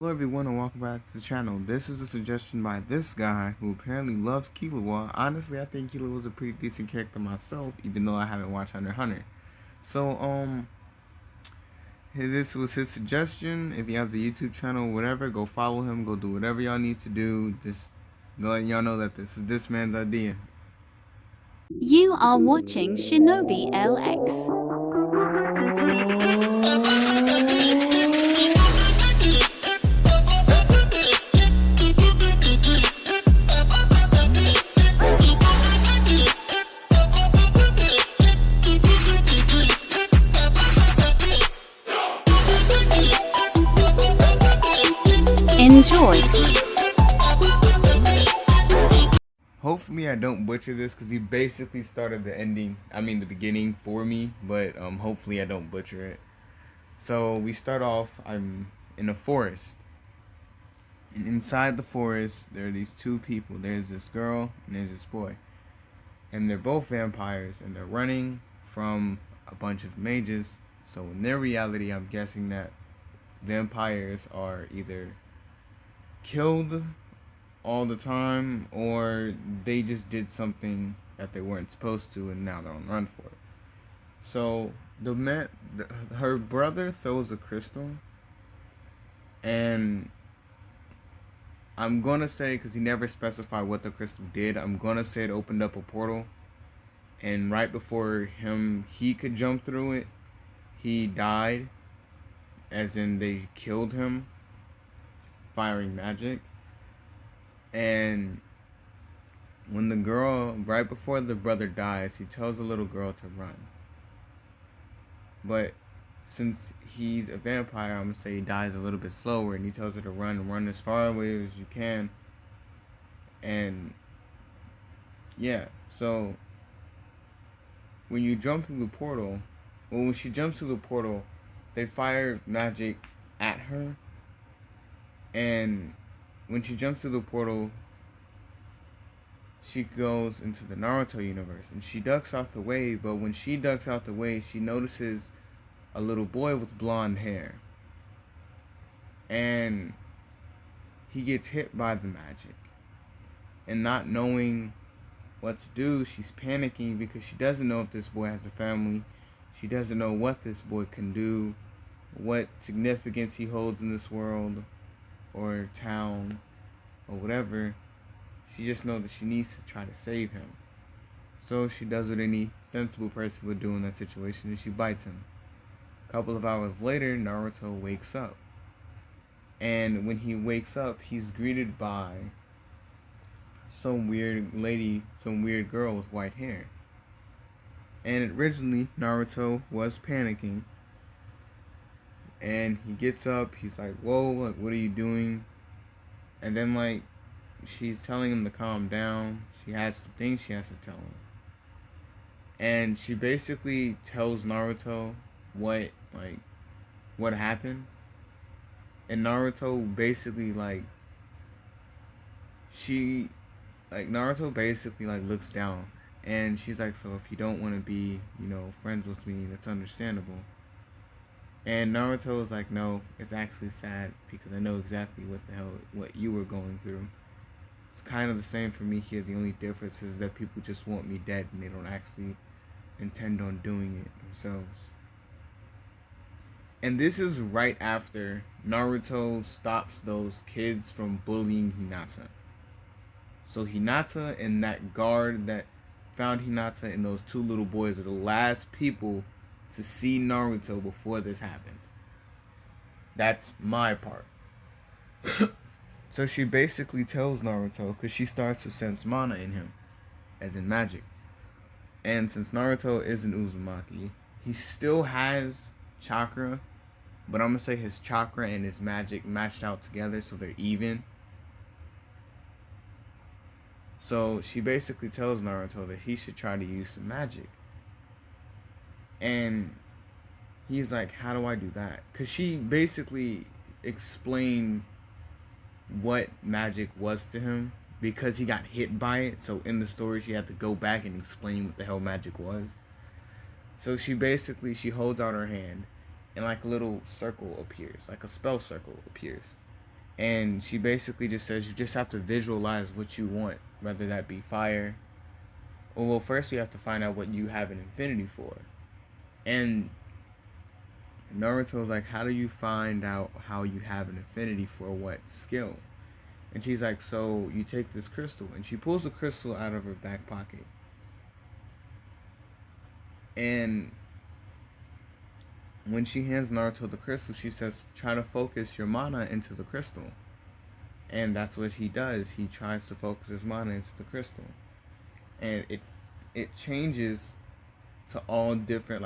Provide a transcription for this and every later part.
Hello everyone and welcome back to the channel. This is a suggestion by this guy who apparently loves Killua. Honestly, I think Killua was a pretty decent character myself, even though I haven't watched Hunter x Hunter. So, this was his suggestion. If he has a YouTube channel, whatever, go follow him, go do whatever y'all need to do. Just letting y'all know that this is this man's idea. You are watching Shinobi LX. Enjoy. Hopefully I don't butcher this because he basically started the beginning for me, but hopefully I don't butcher it. So we start off, I'm in a forest. And inside the forest, there are these two people. There's this girl and there's this boy. And they're both vampires and they're running from a bunch of mages. So in their reality, I'm guessing that vampires are either killed all the time or they just did something that they weren't supposed to and now they're on the run for it. So her brother throws a crystal, and I'm gonna say, because he never specified what the crystal did, I'm gonna say it opened up a portal, and right before he could jump through it, he died, as in they killed him, firing magic. And right before the brother dies, he tells the little girl to run. But since he's a vampire, I'm gonna say he dies a little bit slower, and he tells her to run as far away as you can. And yeah, so when you jump through the portal, when she jumps through the portal, they fire magic at her. And when she jumps through the portal, she goes into the Naruto universe, and she ducks out the way. But when she ducks out the way, she notices a little boy with blonde hair, and he gets hit by the magic. And not knowing what to do, she's panicking because she doesn't know if this boy has a family. She doesn't know what this boy can do, what significance he holds in this world or town or whatever. She just knows that she needs to try to save him. So she does what any sensible person would do in that situation, and she bites him. A couple of hours later, Naruto wakes up. And when he wakes up, he's greeted by some weird girl with white hair. And originally, Naruto was panicking. And he gets up, he's like, whoa, like, what are you doing? And then, she's telling him to calm down. She has some things she has to tell him. And she basically tells Naruto what happened. And Naruto basically, looks down. And she's like, so if you don't want to be, friends with me, that's understandable. And Naruto is like, no, it's actually sad because I know exactly what you were going through. It's kind of the same for me here. The only difference is that people just want me dead and they don't actually intend on doing it themselves. And this is right after Naruto stops those kids from bullying Hinata. So Hinata and that guard that found Hinata and those two little boys are the last people to see Naruto before this happened. That's my part. So she basically tells Naruto, because she starts to sense mana in him, as in magic. And since Naruto is an Uzumaki, he still has chakra, but I'm going to say his chakra and his magic matched out together so they're even. So she basically tells Naruto that he should try to use some magic. And he's like, how do I do that? Because she basically explained what magic was to him because he got hit by it. So in the story, she had to go back and explain what the hell magic was. So she holds out her hand, and like a little circle appears, like a spell circle appears. And she basically just says you just have to visualize what you want, whether that be fire. Well, first we have to find out what you have an infinity for. And Naruto's like, how do you find out how you have an affinity for what skill? And she's like, so you take this crystal. And she pulls the crystal out of her back pocket. And when she hands Naruto the crystal, she says, try to focus your mana into the crystal. And that's what he does. He tries to focus his mana into the crystal. And it changes to all the different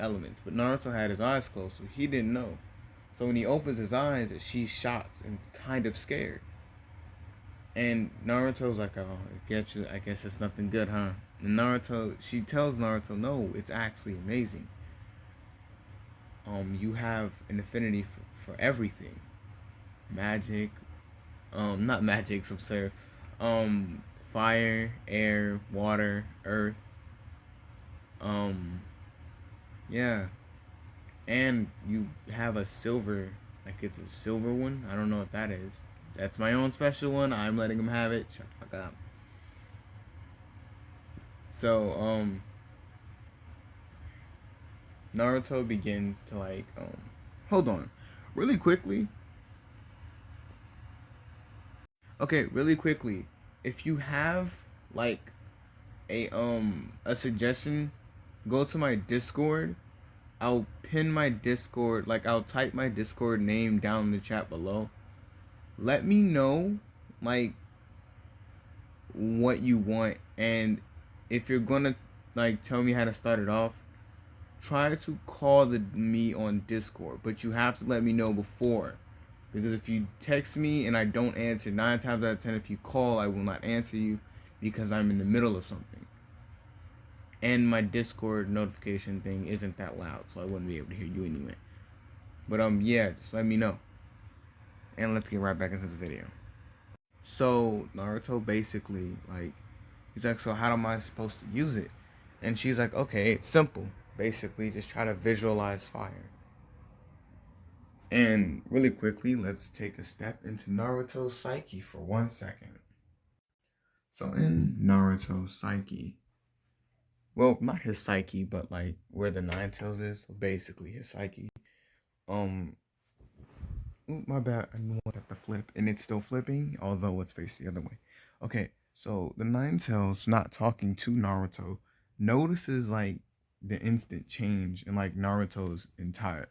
elements. But Naruto had his eyes closed, so he didn't know. So when he opens his eyes, she's shocked and kind of scared. And Naruto's like, oh, I guess it's nothing good, huh? And she tells Naruto, no, it's actually amazing. You have an affinity for everything. Magic, not magic, some sort of, fire, air, water, earth, yeah. And you have a silver, like it's a silver one. I don't know what that is. That's my own special one. I'm letting him have it. Shut the fuck up. So, Naruto begins to hold on. Really quickly. Okay, really quickly. If you have like a suggestion, go to my Discord. I'll pin my Discord, I'll type my Discord name down in the chat below. Let me know what you want, and if you're gonna tell me how to start it off, try to call me on Discord, but you have to let me know before, because if you text me and I don't answer, 9 times out of 10 if you call I will not answer you because I'm in the middle of something. And my Discord notification thing isn't that loud, so I wouldn't be able to hear you anyway. But yeah, just let me know. And let's get right back into the video. So Naruto basically he's like, so how am I supposed to use it? And she's like, okay, it's simple. Basically, just try to visualize fire. And really quickly, let's take a step into Naruto's psyche for 1 second. So in Naruto's psyche, well, not his psyche, but where the Nine Tails is, so basically his psyche. Ooh, my bad, I want to flip, and it's still flipping, although it's faced the other way. Okay, so the Nine Tails, not talking to Naruto, notices the instant change in Naruto's entire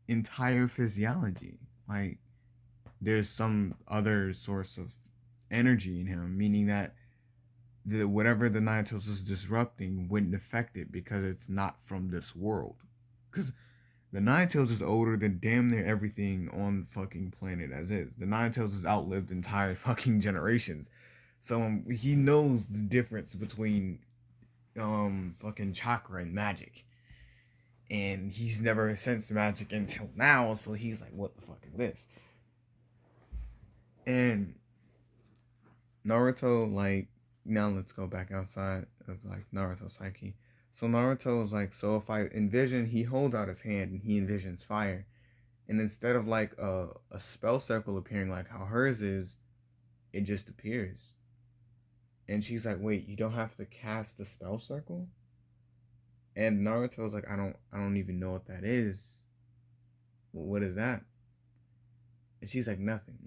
entire physiology. There's some other source of energy in him, meaning that whatever the Nine Tails is disrupting wouldn't affect it because it's not from this world. Because the Nine Tails is older than damn near everything on the fucking planet as is. The Nine Tails has outlived entire fucking generations. So he knows the difference between fucking chakra and magic. And he's never sensed magic until now, so he's like, what the fuck is this? And Naruto, now let's go back outside of Naruto's psyche. So Naruto is like, so if I envision, he holds out his hand and he envisions fire. And instead of a spell circle appearing like how hers is, it just appears. And she's like, wait, you don't have to cast the spell circle? And Naruto's like, I don't even know what that is. Well, what is that? And she's like, nothing.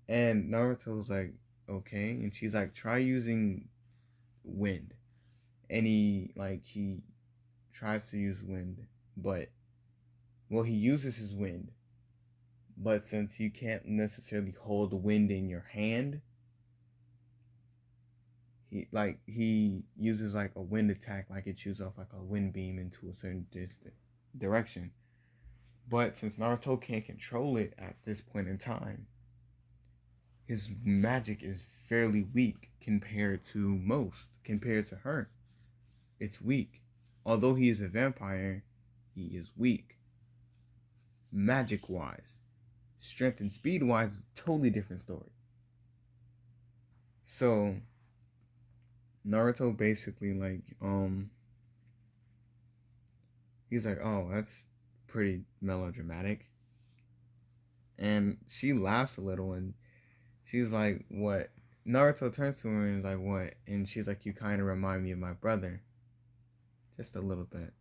And Naruto's like, okay. And she's like, try using wind. And he tries to use wind, but he uses his wind, but since you can't necessarily hold the wind in your hand, he uses a wind attack, it shoots off a wind beam into a certain direction. But since Naruto can't control it at this point in time, his magic is fairly weak compared to her. It's weak. Although he is a vampire, he is weak. Magic wise. Strength and speed wise is a totally different story. So Naruto basically he's like, oh, that's pretty melodramatic. And she laughs a little, and she's like, "What?" Naruto turns to her and is like, "What?" And she's like, "You kind of remind me of my brother, just a little bit."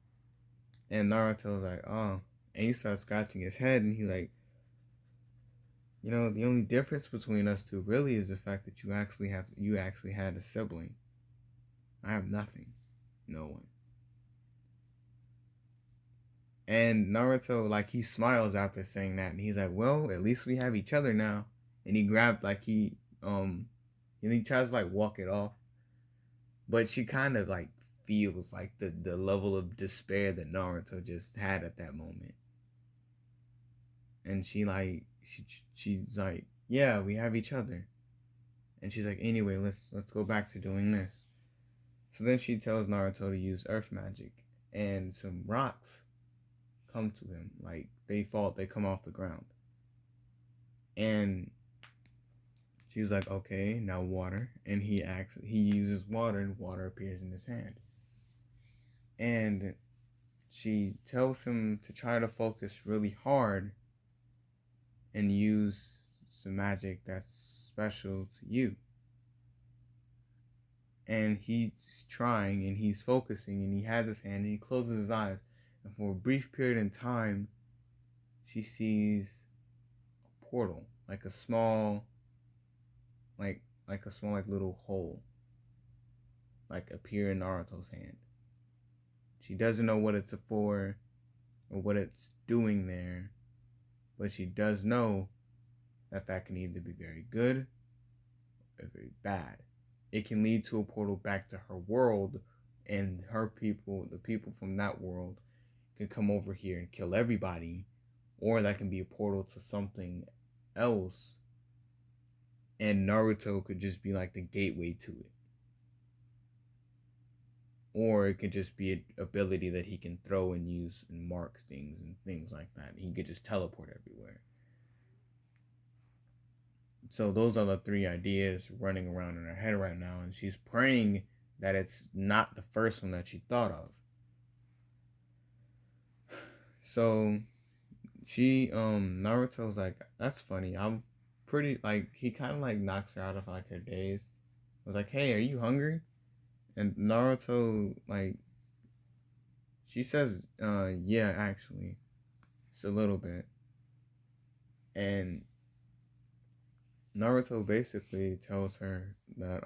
And Naruto's like, "Oh," and he starts scratching his head, and he's like, "The only difference between us two really is the fact that you actually had a sibling. I have nothing, no one." And Naruto, like, he smiles after saying that, and he's like, "Well, at least we have each other now." And he grabbed, like, and he tries to, like, walk it off, but she kind of, like, feels like the level of despair that Naruto just had at that moment, and she's like, "Yeah, we have each other." And she's like, "Anyway, let's go back to doing this." So then she tells Naruto to use earth magic, and some rocks come to him, like they come off the ground, and she's like, "Okay, now water." And he uses water, and water appears in his hand, and she tells him to try to focus really hard and use some magic that's special to you. And he's trying, and he's focusing, and he has his hand, and he closes his eyes, and for a brief period in time she sees a portal, like a small, like a small, like, little hole, like, appear in Naruto's hand. She doesn't know what it's for or what it's doing there, but she does know that can either be very good or very bad. It can lead to a portal back to her world, and her people, the people from that world, can come over here and kill everybody, or that can be a portal to something else, and Naruto could just be like the gateway to it. Or it could just be an ability that he can throw and use and mark things and things like that. He could just teleport everywhere. So those are the three ideas running around in her head right now, and she's praying that it's not the first one that she thought of. So Naruto's like, "That's funny. I'm pretty," like, he kind of like knocks her out of like her daze. I was like, "Hey, are you hungry?" And Naruto, like, she says, "Yeah, actually, it's a little bit." And Naruto basically tells her that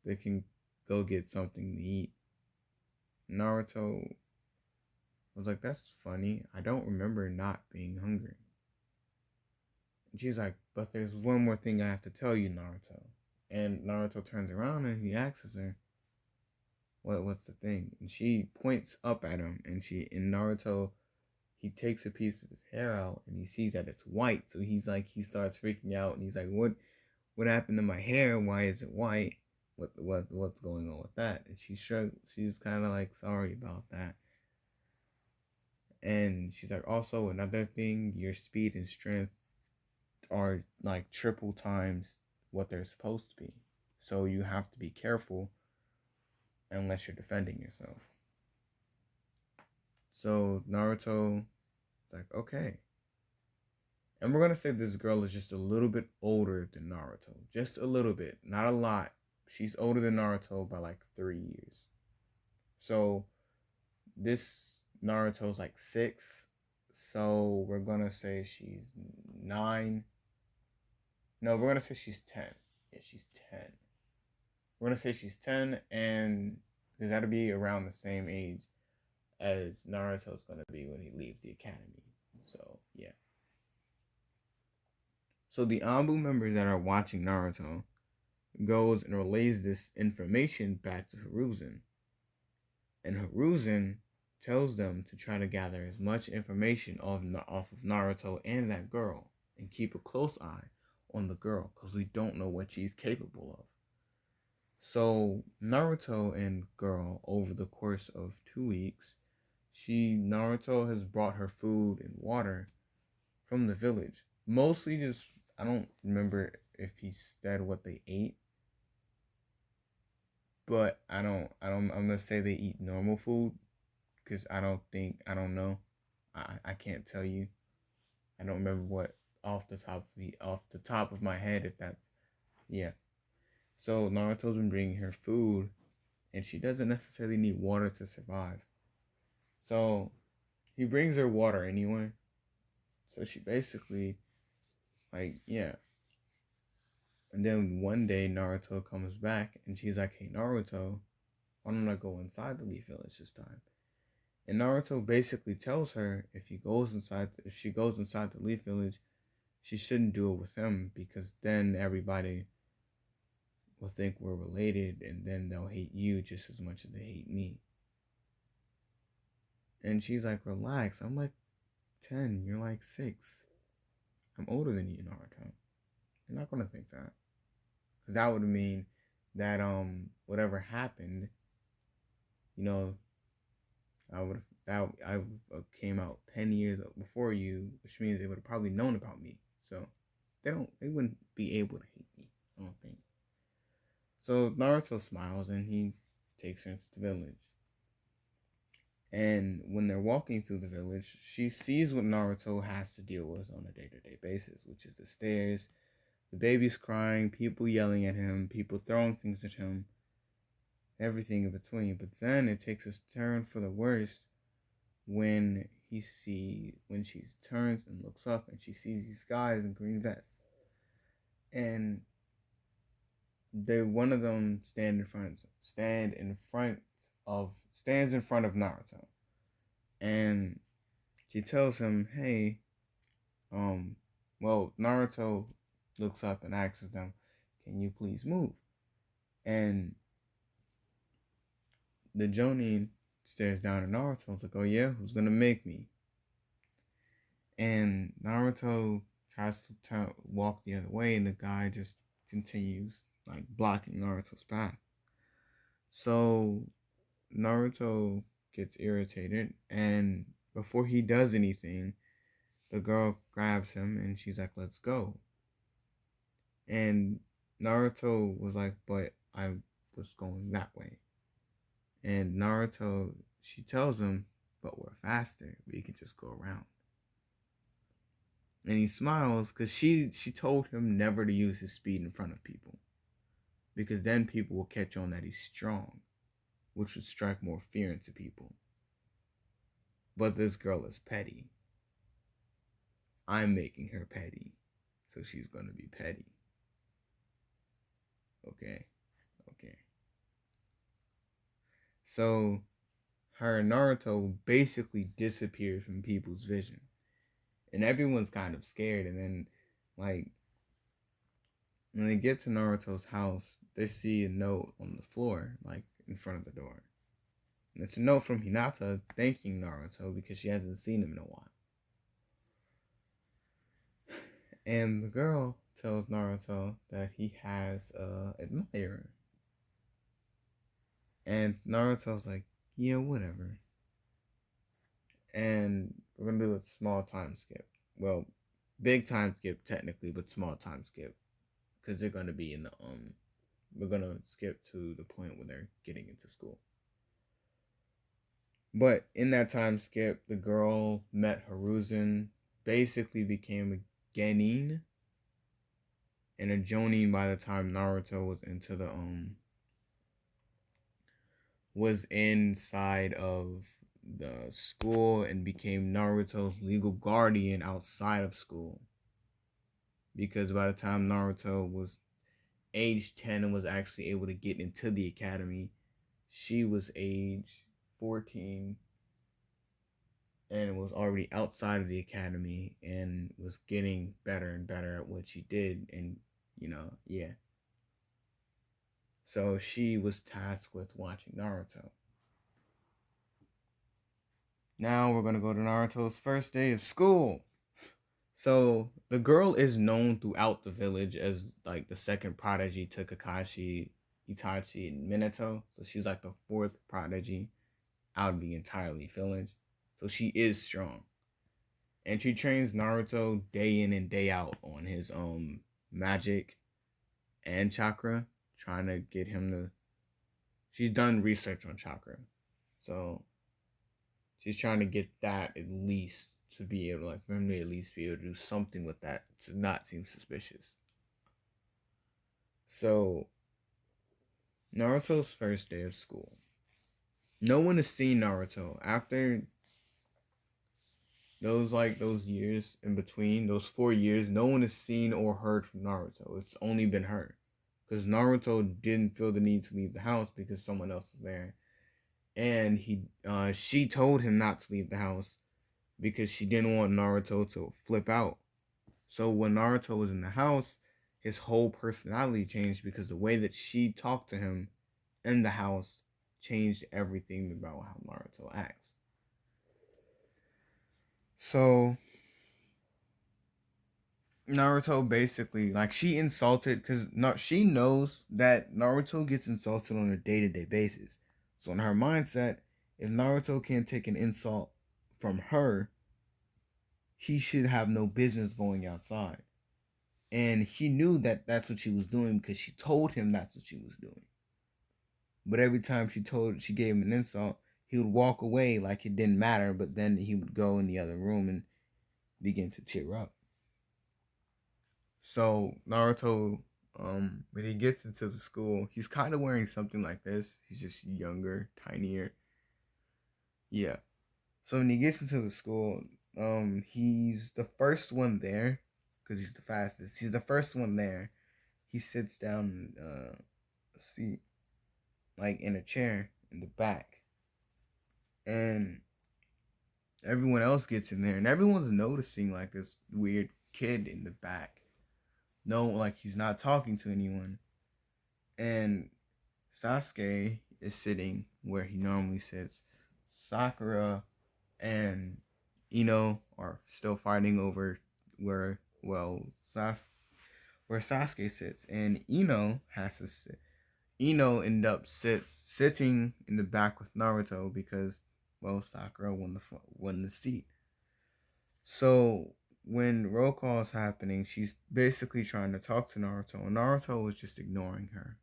they can go get something to eat. Naruto was like, "That's funny. I don't remember not being hungry." And she's like, "But there's one more thing I have to tell you, Naruto." And Naruto turns around and he asks her, what's the thing?" And she points up at him, and Naruto, he takes a piece of his hair out, and he sees that it's white. So he starts freaking out, and he's like, "What happened to my hair? Why is it white? What's going on with that?" And she shrugs. She's kind of like, "Sorry about that." And she's like, "Also, another thing, your speed and strength are like triple times what they're supposed to be. So you have to be careful unless you're defending yourself." So Naruto is like, "Okay." And we're going to say this girl is just a little bit older than Naruto. Just a little bit. Not a lot. She's older than Naruto by like 3 years. So this Naruto's like 6. So we're going to say she's 9. No, we're going to say she's 10. Yeah, she's 10. We're going to say she's 10, and because that'll be around the same age as Naruto's going to be when he leaves the academy. So, yeah. So the Anbu members that are watching Naruto goes and relays this information back to Hiruzen. And Hiruzen tells them to try to gather as much information off of Naruto and that girl, and keep a close eye on the girl, because we don't know what she's capable of. So Naruto and girl, over the course of 2 weeks, Naruto has brought her food and water from the village. Mostly just, I don't remember if he said what they ate, but I'm gonna say they eat normal food, because I don't know. I can't tell you. I don't remember what off the top of my head if that's yeah. So Naruto's been bringing her food, and she doesn't necessarily need water to survive. So he brings her water anyway. So she basically like yeah. And then one day Naruto comes back and she's like, "Hey Naruto, why don't I go inside the Leaf Village this time?" And Naruto basically tells her if she goes inside the Leaf Village, she shouldn't do it with him because then everybody will think we're related and then they'll hate you just as much as they hate me. And she's like, "Relax. I'm like 10, you're like 6. I'm older than you, Naruto. You're not gonna think that." Because that would mean that whatever happened, you know, I came out 10 years before you, which means they would have probably known about me. So they wouldn't be able to hate me. I don't think. So Naruto smiles and he takes her into the village. And when they're walking through the village, she sees what Naruto has to deal with on a day-to-day basis, which is the stairs, the baby's crying, people yelling at him, people throwing things at him, everything in between. But then it takes a turn for the worst when she turns and looks up and she sees these guys in green vests. And one of them stands in front of Naruto. And she tells him, "Hey, Naruto looks up and asks them, 'Can you please move?'" And the Jonin stares down at Naruto and is like, "Oh yeah, who's gonna make me?" And Naruto tries to walk the other way, and the guy just continues like blocking Naruto's path. So Naruto gets irritated, and before he does anything, the girl grabs him and she's like, "Let's go." And Naruto was like, "But I was going that way." And she tells him, "But we're faster. We can just go around." And he smiles because she told him never to use his speed in front of people, because then people will catch on that he's strong, which would strike more fear into people. But this girl is petty. I'm making her petty, so she's gonna be petty. Okay. So her and Naruto basically disappeared from people's vision, and everyone's kind of scared. And then, like, when they get to Naruto's house, they see a note on the floor, like in front of the door. And it's a note from Hinata thanking Naruto because she hasn't seen him in a while. And the girl tells Naruto that he has an admirer. And Naruto's like, "Yeah, whatever." And we're going to do a small time skip. Well, big time skip technically, but small time skip. Because they're going to be in the, we're going to skip to the point where they're getting into school. But in that time skip, the girl met Hiruzen, basically became a Genin, and a Jonin by the time Naruto was inside of the school and became Naruto's legal guardian outside of school. Because by the time Naruto was age 10 and was actually able to get into the academy, she was age 14 and was already outside of the academy and was getting better and better at what she did. And, yeah. So she was tasked with watching Naruto. Now we're going to go to Naruto's first day of school. So the girl is known throughout the village as like the second prodigy to Kakashi, Itachi, and Minato. So she's like the fourth prodigy out of the entire village. So she is strong. And she trains Naruto day in and day out on his magic and chakra, trying to get him to... She's done research on chakra. So She's trying to get that at least to be able, like, for him to at least be able to do something with that to not seem suspicious. So, Naruto's first day of school. No one has seen Naruto after those years in between, those 4 years. No one has seen or heard from Naruto. It's only been her, because Naruto didn't feel the need to leave the house because someone else was there, and she told him not to leave the house because she didn't want Naruto to flip out. So when Naruto was in the house, his whole personality changed because the way that she talked to him in the house changed everything about how Naruto acts. So Naruto basically, like, she insulted, because she knows that Naruto gets insulted on a day-to-day basis. So in her mindset, if Naruto can't take an insult from her, he should have no business going outside. And he knew that that's what she was doing because she told him that's what she was doing. But every time she gave him an insult, he would walk away like it didn't matter, but then he would go in the other room and begin to tear up. So Naruto, when he gets into the school, he's kind of wearing something like this. He's just younger, tinier. Yeah. So when he gets into the school, he's the first one there because he's the fastest. He's the first one there. He sits down in a seat, like in a chair in the back, and everyone else gets in there, and everyone's noticing like this weird kid in the back. No, like, he's not talking to anyone, and Sasuke is sitting where he normally sits. Sakura and Ino are still fighting over where Sasuke sits, and Ino has to sit. Ino ended up sitting in the back with Naruto because, well, Sakura won the seat. So when roll call is happening, she's basically trying to talk to Naruto, and Naruto was just ignoring her.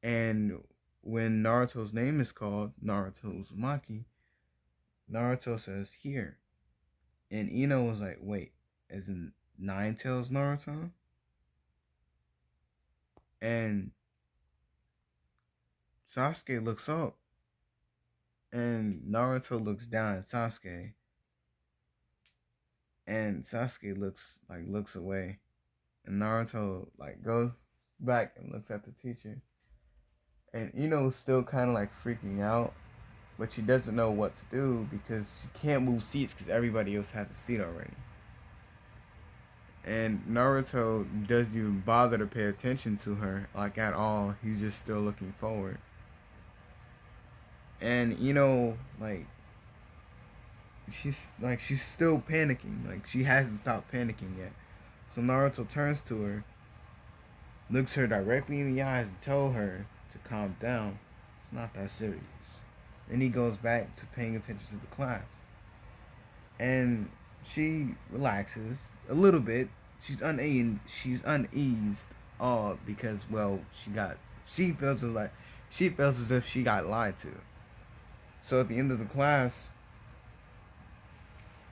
And when Naruto's name is called, Naruto Uzumaki, Naruto says, "Here." And Ino was like, "Wait, as in Nine Tails Naruto?" And Sasuke looks up, and Naruto looks down at Sasuke, and Sasuke looks away, and Naruto goes back and looks at the teacher, and Ino's still kind of freaking out, but she doesn't know what to do because she can't move seats because everybody else has a seat already. And Naruto doesn't even bother to pay attention to her at all. He's just still looking forward. And she's still panicking. She hasn't stopped panicking yet. So Naruto turns to her, looks her directly in the eyes, and tells her to calm down. It's not that serious. Then he goes back to paying attention to the class. And she relaxes a little bit. She's uneased because, well, she feels as if she got lied to. So at the end of the class,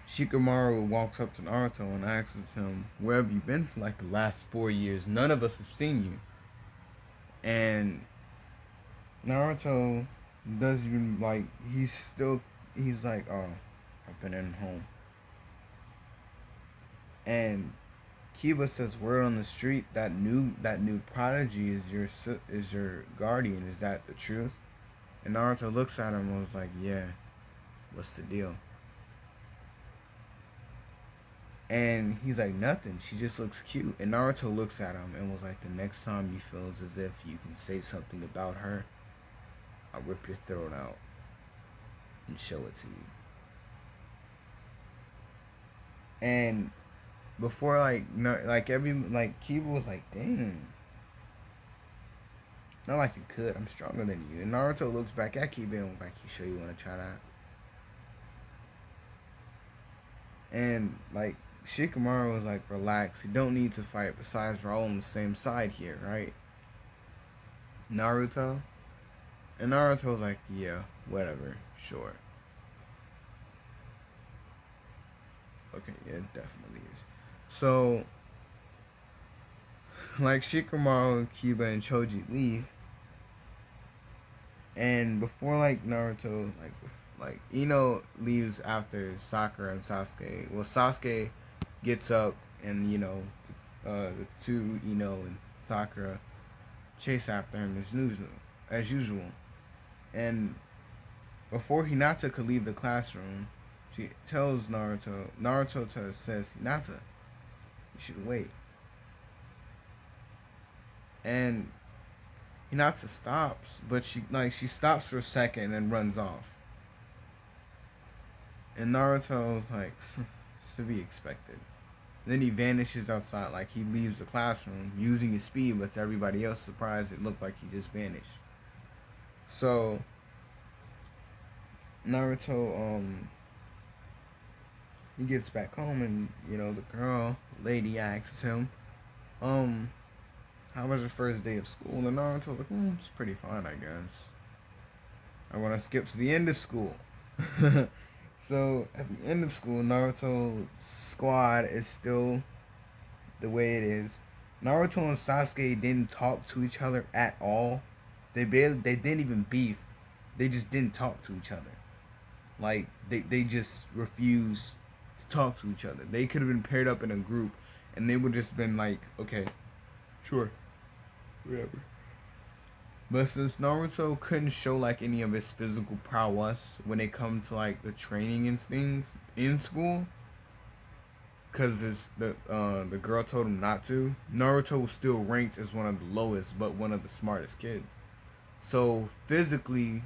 Shikamaru walks up to Naruto and asks him, "Where have you been for the last 4 years? None of us have seen you." And Naruto doesn't even he's like, "Oh, I've been in home." And Kiba says, "Word on the street that new prodigy is your guardian. Is that the truth?" And Naruto looks at him and was like, "Yeah, what's the deal?" And he's like, "Nothing. She just looks cute." And Naruto looks at him and was like, "The next time you feel as if you can say something about her, I'll rip your throat out and show it to you." And before Kiba was like, "Damn. Not like you could. I'm stronger than you." And Naruto looks back at Kiba and was like, "You sure you want to try that?" And Shikamaru was like, "Relax. You don't need to fight. Besides, we're all on the same side here, right, Naruto?" And Naruto was like, "Yeah, whatever, sure." Yeah, it definitely is. So, like Shikamaru, Kiba, and Choji leave, and before like Naruto, like Ino leaves after Sakura and Sasuke. Well, Sasuke gets up, and the two Ino and Sakura chase after him as usual. And before Hinata could leave the classroom, she tells says, Hinata, you should wait. And Hinata stops, but she stops for a second and then runs off. And Naruto's like, it's to be expected. Then he vanishes outside, like he leaves the classroom using his speed, but to everybody else surprised, it looked like he just vanished. So Naruto, he gets back home, and the lady asks him, how was your first day of school? And Naruto's like, it's pretty fine, I guess. I want to skip to the end of school. So at the end of school, Naruto's squad is still the way it is. Naruto and Sasuke didn't talk to each other at all. They didn't even beef. They just didn't talk to each other. Like they just refused to talk to each other. They could have been paired up in a group, and they would just been like, okay, sure, whatever. But since Naruto couldn't show like any of his physical prowess when it come to like the training and things in school, cause the girl told him not to, Naruto was still ranked as one of the lowest, but one of the smartest kids. So physically,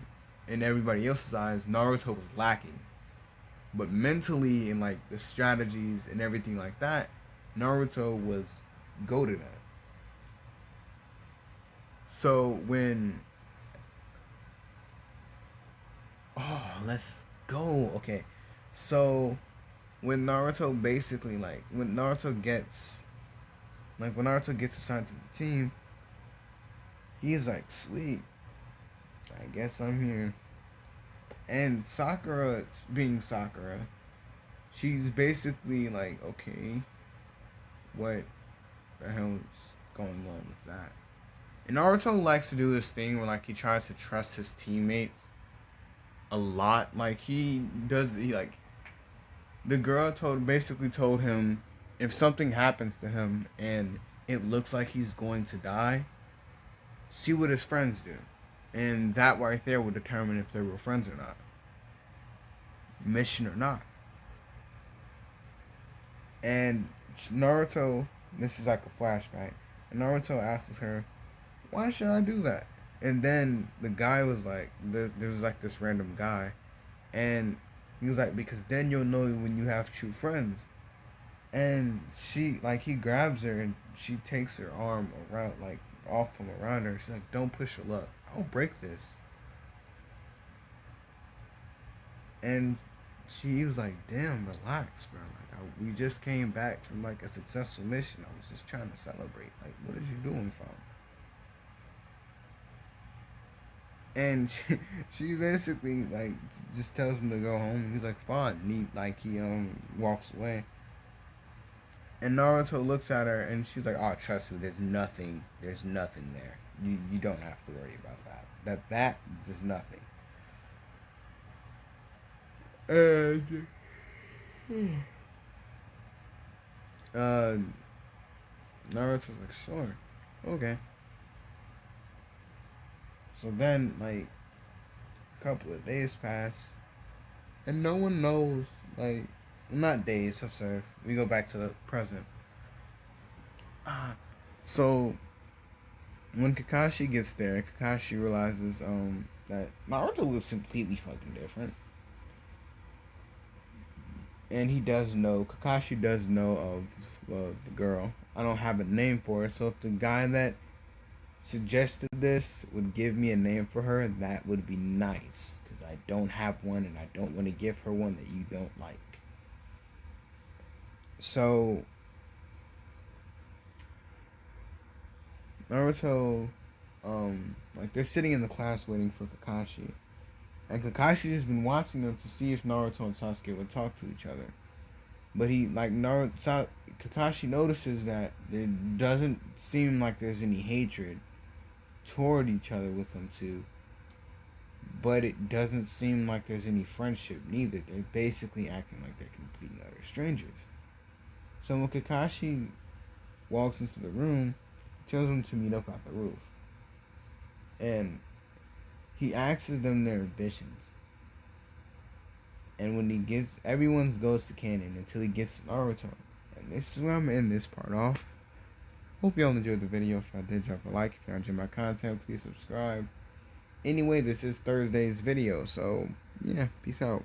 in everybody else's eyes, Naruto was lacking. But mentally and like the strategies and everything like that, Naruto was goated at. So let's go. Okay. So when Naruto basically when Naruto gets assigned to the team, he's like, sweet, I guess I'm here. And Sakura, being Sakura, she's basically like, okay, what the hell's going on with that? And Naruto likes to do this thing where like he tries to trust his teammates a lot. Like he the girl basically told him if something happens to him and it looks like he's going to die, see what his friends do. And that right there would determine if they were friends or not. Mission or not. And Naruto, this is like a flashback. And Naruto asks her, why should I do that? And then the guy was like, there was like this random guy. And he was like, because then you'll know when you have true friends. And he grabs her and she takes her arm around, like, off from around her. She's like, don't push your luck. I'll break this. And she was like, damn, relax, bro. Like, we just came back from, like, a successful mission. I was just trying to celebrate. Like, what is you doing, fam? And she basically, like, just tells him to go home. He's like, fine. And he walks away. And Naruto looks at her, and she's like, oh, trust me, there's nothing there. You don't have to worry about that. That is nothing. And Naruto's like, sure, okay. So then, like, a couple of days pass, and no one knows, like, not days, I'm sorry. We go back to the present. So when Kakashi gets there, Kakashi realizes that Naruto looks completely fucking different. And Kakashi does know of the girl. I don't have a name for her, so if the guy that suggested this would give me a name for her, that would be nice. Because I don't have one, and I don't want to give her one that you don't like. So Naruto, they're sitting in the class waiting for Kakashi. And Kakashi has been watching them to see if Naruto and Sasuke would talk to each other. But he like Naruto, Kakashi notices that it doesn't seem like there's any hatred toward each other with them two. But it doesn't seem like there's any friendship neither. They're basically acting like they're complete and utter strangers. So when Kakashi walks into the room, he tells them to meet up at the roof. And he asks them their ambitions. And when he gets, everyone's goes to canon until he gets to Naruto. And this is where I'm ending this part off. Hope y'all enjoyed the video. If y'all did, drop a like. If y'all enjoyed my content, please subscribe. Anyway, this is Thursday's video. So, yeah, peace out.